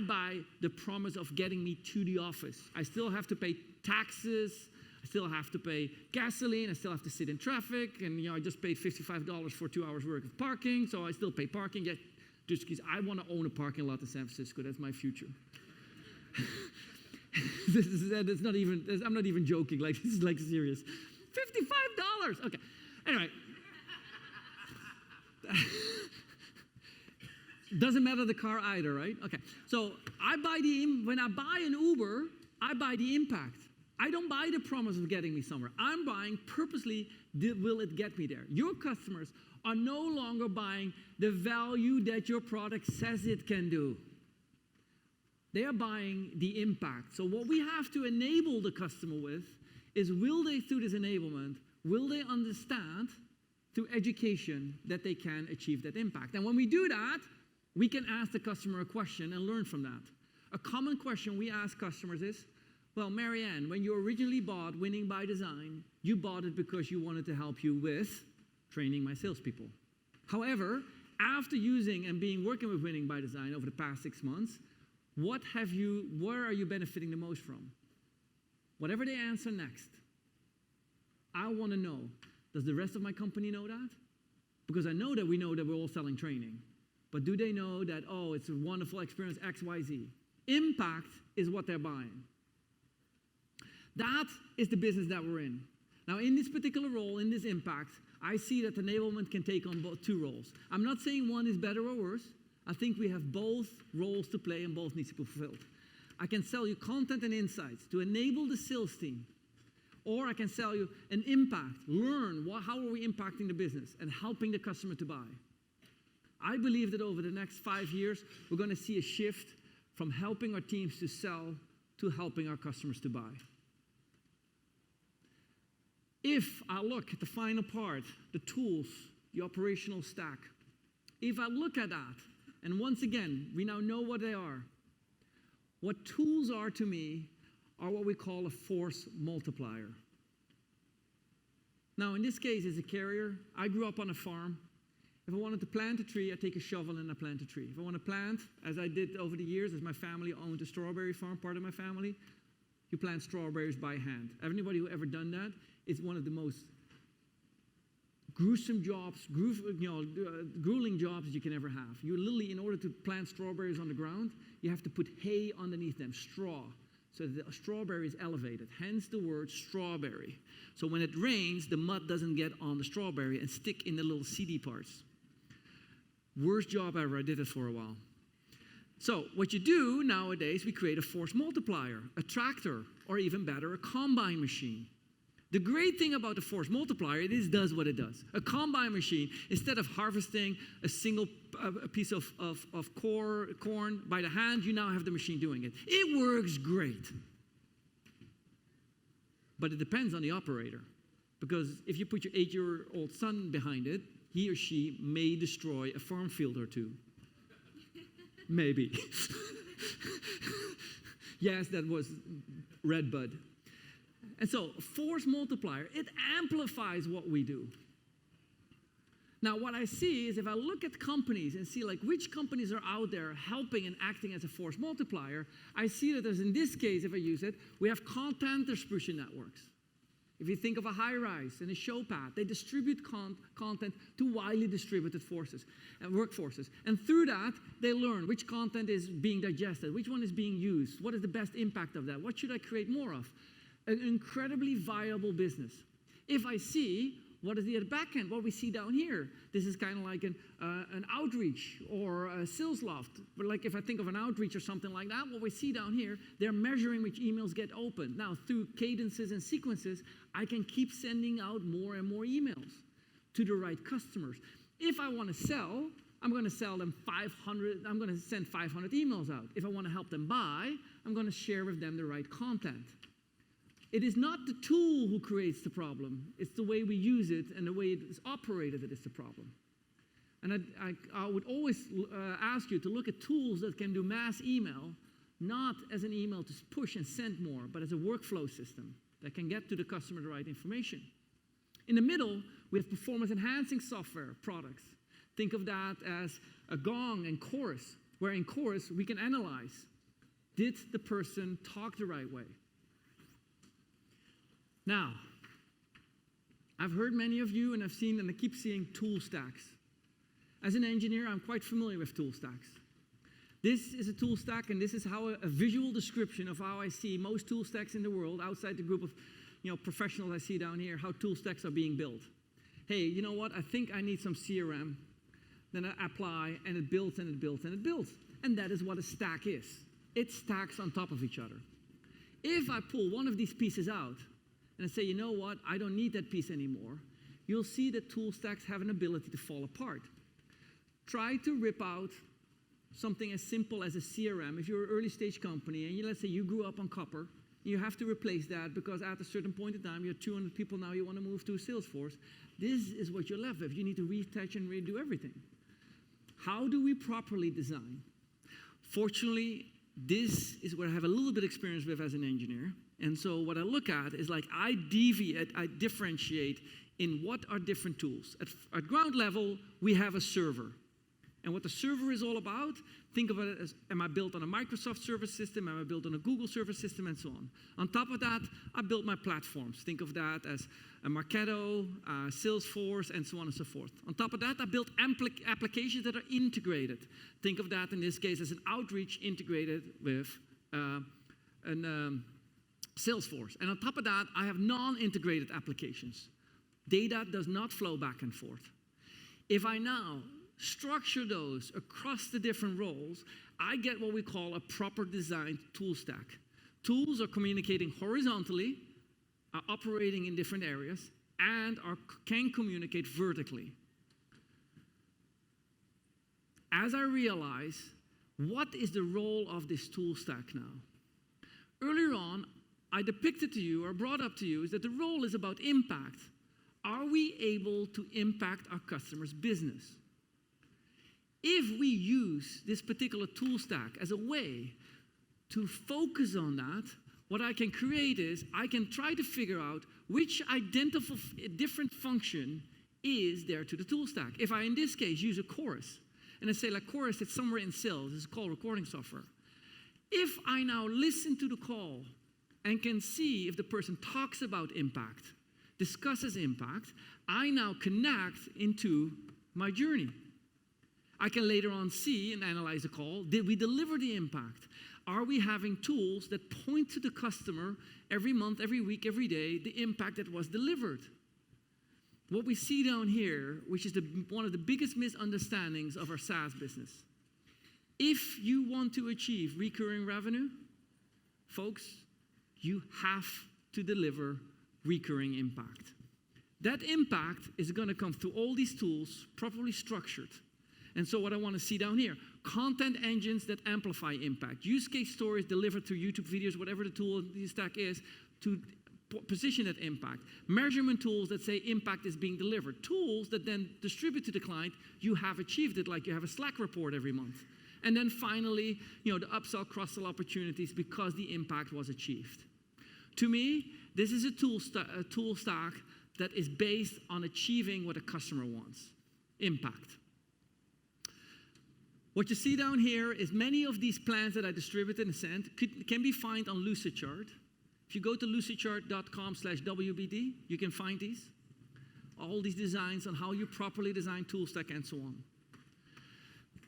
Speaker 2: buy the promise of getting me to the office. I still have to pay taxes. I still have to pay gasoline. I still have to sit in traffic. And I just paid $55 for 2 hours worth of parking, so I still pay parking. Yet, just because I want to own a parking lot in San Francisco. That's my future. That's not even, I'm not even joking. Like, this is like serious. $55. Okay. Anyway. Doesn't matter the car either, right? Okay. So when I buy an Uber, I buy the impact. I don't buy the promise of getting me somewhere. I'm buying purposely, will it get me there? Your customers are no longer buying the value that your product says it can do. They are buying the impact. So what we have to enable the customer with is, will they, through this enablement, will they understand through education that they can achieve that impact. And when we do that, we can ask the customer a question and learn from that. A common question we ask customers is, well, Marianne, when you originally bought Winning by Design, you bought it because you wanted to help you with training my salespeople. However, after using and working with Winning by Design over the past 6 months, where are you benefiting the most from? Whatever they answer next, I want to know, does the rest of my company know that? Because I know that we know that we're all selling training. But do they know that, oh, it's a wonderful experience, X, Y, Z? Impact is what they're buying. That is the business that we're in. Now, in this particular role, in this impact, I see that enablement can take on both 2 roles. I'm not saying one is better or worse. I think we have both roles to play and both need to be fulfilled. I can sell you content and insights to enable the sales team. Or I can sell you an impact, learn how are we impacting the business and helping the customer to buy. I believe that over the next 5 years, we're going to see a shift from helping our teams to sell to helping our customers to buy. If I look at the final part, the tools, the operational stack, if I look at that, and once again, we now know what they are. What tools are to me are what we call a force multiplier. Now, in this case, as a carrier, I grew up on a farm. If I wanted to plant a tree, I take a shovel and I plant a tree. If I want to plant, as I did over the years, as my family owned a strawberry farm, part of my family, you plant strawberries by hand. Anybody who ever done that, it's one of the most gruesome jobs, grueling jobs that you can ever have. You literally, in order to plant strawberries on the ground, you have to put hay underneath them, straw, so that the strawberry is elevated, hence the word strawberry. So when it rains, the mud doesn't get on the strawberry and stick in the little seedy parts. Worst job ever, I did it for a while. So what you do nowadays, we create a force multiplier, a tractor, or even better, a combine machine. The great thing about the force multiplier, it does what it does. A combine machine, instead of harvesting a single piece of corn by the hand, you now have the machine doing it. It works great. But it depends on the operator. Because if you put your 8-year-old son behind it, he or she may destroy a farm field or 2. Maybe. Yes, that was red bud. And so, force multiplier, it amplifies what we do. Now, what I see is if I look at companies and see like which companies are out there helping and acting as a force multiplier, I see that as in this case, if I use it, we have content distribution networks. If you think of a high-rise and a show pad, they distribute content to widely distributed forces and workforces. And through that, they learn which content is being digested, which one is being used, what is the best impact of that, what should I create more of? An incredibly viable business. If I see, what is the back end? What we see down here, this is kind of like an outreach or a sales loft. But like if I think of an outreach or something like that, what we see down here, they're measuring which emails get opened. Now, through cadences and sequences, I can keep sending out more and more emails to the right customers. If I want to sell, I'm going to sell them 500, I'm going to send 500 emails out. If I want to help them buy, I'm going to share with them the right content. It is not the tool who creates the problem. It's the way we use it and the way it is operated that is the problem. And I would always ask you to look at tools that can do mass email, not as an email to push and send more, but as a workflow system that can get to the customer the right information. In the middle, we have performance-enhancing software products. Think of that as a Gong and Chorus, where in Chorus we can analyze, did the person talk the right way? Now, I've heard many of you, and I've seen, and I keep seeing tool stacks. As an engineer, I'm quite familiar with tool stacks. This is a tool stack, and this is how a visual description of how I see most tool stacks in the world, outside the group of professionals I see down here, how tool stacks are being built. Hey, you know what? I think I need some CRM. Then I apply, and it builds, and it builds, and it builds. And that is what a stack is. It stacks on top of each other. If I pull one of these pieces out, and I say, you know what, I don't need that piece anymore, you'll see that tool stacks have an ability to fall apart. Try to rip out something as simple as a CRM. If you're an early stage company, and let's say you grew up on copper, you have to replace that because at a certain point in time, you're 200 people now, you want to move to Salesforce. this is what you're left with. You need to retouch and redo everything. How do we properly design? Fortunately, this is what I have a little bit experience with as an engineer. And so what I look at is like I differentiate in what are different tools. At ground level, we have a server. And what the server is all about, think of it as, am I built on a Microsoft service system? Am I built on a Google service system? And so on. On top of that, I built my platforms. Think of that as a Marketo, Salesforce, and so on and so forth. On top of that, I built applications that are integrated. Think of that, in this case, as an outreach integrated with Salesforce. And on top of that, I have non-integrated applications. Data does not flow back and forth. If I now structure those across the different roles, I get what we call a proper designed tool stack. Tools are communicating horizontally, are operating in different areas, and can communicate vertically. As I realize, what is the role of this tool stack now? Earlier on, I depicted to you or brought up to you is that the role is about impact. Are we able to impact our customers' business? If we use this particular tool stack as a way to focus on that, what I can create is I can try to figure out which different function is there to the tool stack. If I, in this case, use a chorus, and I say like chorus, it's somewhere in sales, it's call recording software. If I now listen to the call and can see if the person talks about impact, discusses impact, I now connect into my journey. I can later on see and analyze the call. Did we deliver the impact? Are we having tools that point to the customer every month, every week, every day, the impact that was delivered? What we see down here, which is one of the biggest misunderstandings of our SaaS business. If you want to achieve recurring revenue, folks, you have to deliver recurring impact. That impact is going to come through all these tools, properly structured. And so what I want to see down here, content engines that amplify impact, use case stories delivered through YouTube videos, whatever the tool the stack is, to position that impact. Measurement tools that say impact is being delivered. Tools that then distribute to the client, you have achieved it, like you have a Slack report every month. And then finally, the upsell, cross-sell opportunities because the impact was achieved. To me, this is a tool stack that is based on achieving what a customer wants, impact. What you see down here is many of these plans that I distributed and sent can be found on Lucidchart. If you go to lucidchart.com/WBD, you can find these. All these designs on how you properly design tool stack and so on.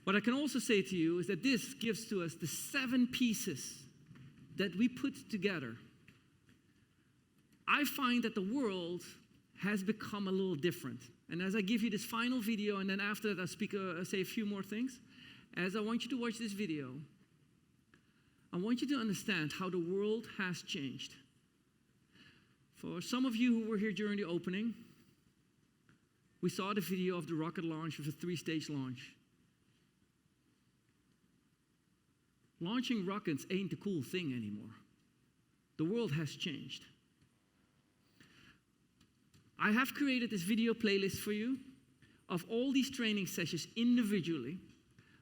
Speaker 2: What I can also say to you is that this gives to us the 7 pieces that we put together. I find that the world has become a little different. And as I give you this final video, and then after that I'll say a few more things, as I want you to watch this video, I want you to understand how the world has changed. For some of you who were here during the opening, we saw the video of the rocket launch with a 3-stage launch. Launching rockets ain't the cool thing anymore. The world has changed. I have created this video playlist for you of all these training sessions individually.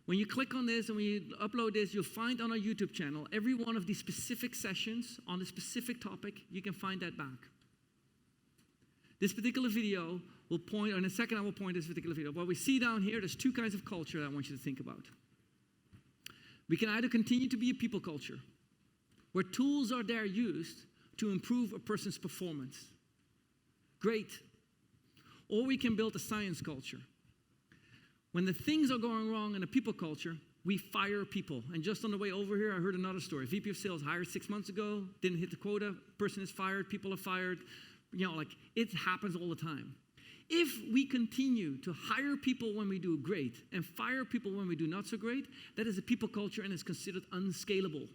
Speaker 2: When you click on this and when you upload this, you'll find on our YouTube channel every one of these specific sessions on a specific topic. You can find that back. This particular video will point, or in a second I will point this particular video. What we see down here, there's 2 kinds of culture that I want you to think about. We can either continue to be a people culture, where tools are there used to improve a person's performance. Great. Or we can build a science culture. When the things are going wrong in a people culture, we fire people. And just on the way over here, I heard another story. VP of sales hired 6 months ago, didn't hit the quota, person is fired, people are fired. It happens all the time. If we continue to hire people when we do great and fire people when we do not so great, that is a people culture and is considered unscalable.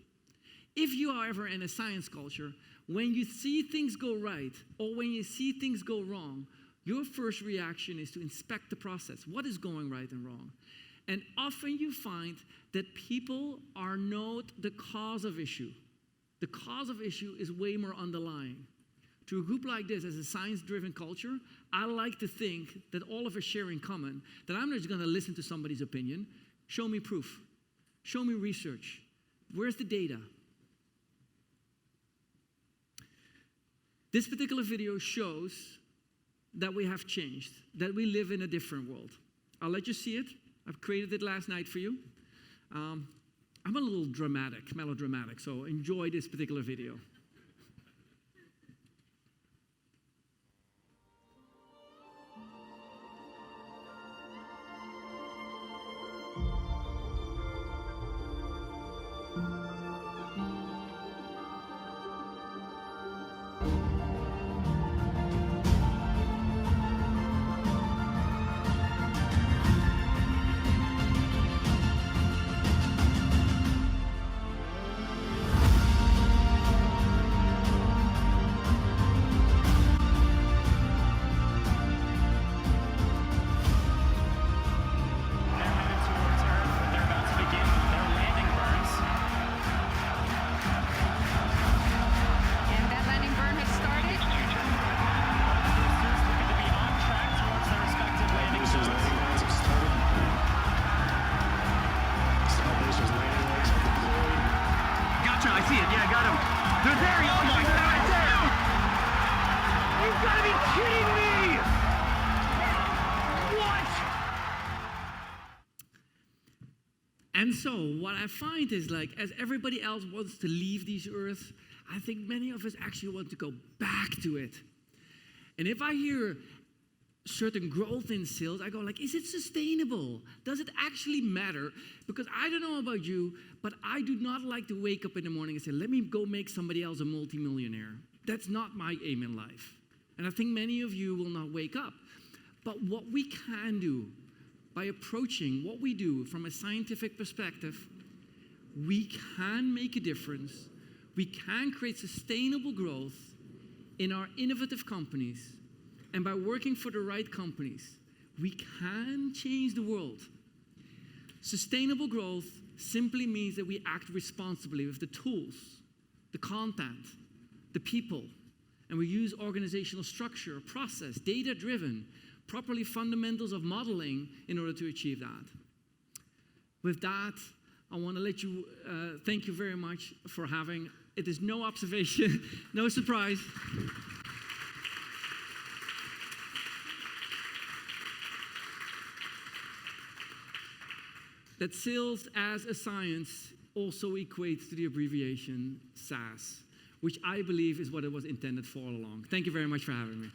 Speaker 2: If you are ever in a science culture, when you see things go right or when you see things go wrong, your first reaction is to inspect the process. What is going right and wrong? And often you find that people are not the cause of issue. The cause of issue is way more underlying. to a group like this as a science-driven culture, I like to think that all of us share in common that I'm not just going to listen to somebody's opinion. Show me proof. Show me research. Where's the data? This particular video shows that we have changed, that we live in a different world. I'll let you see it. I've created it last night for you. I'm a little melodramatic, so enjoy this particular video. And so what I find is, like, as everybody else wants to leave this earth, I think many of us actually want to go back to it. And if I hear certain growth in sales, I go like, is it sustainable? Does it actually matter? Because I don't know about you, but I do not like to wake up in the morning and say, let me go make somebody else a multimillionaire. That's not my aim in life. And I think many of you will not wake up. But what we can do by approaching what we do from a scientific perspective, we can make a difference. We can create sustainable growth in our innovative companies. And by working for the right companies, we can change the world. Sustainable growth simply means that we act responsibly with the tools, the content, the people, and we use organizational structure, process, data-driven, properly fundamentals of modeling in order to achieve that. With that, I want to let you, thank you very much for having, it is no observation, no surprise. That sales as a science also equates to the abbreviation SAS, which I believe is what it was intended for all along. Thank you very much for having me.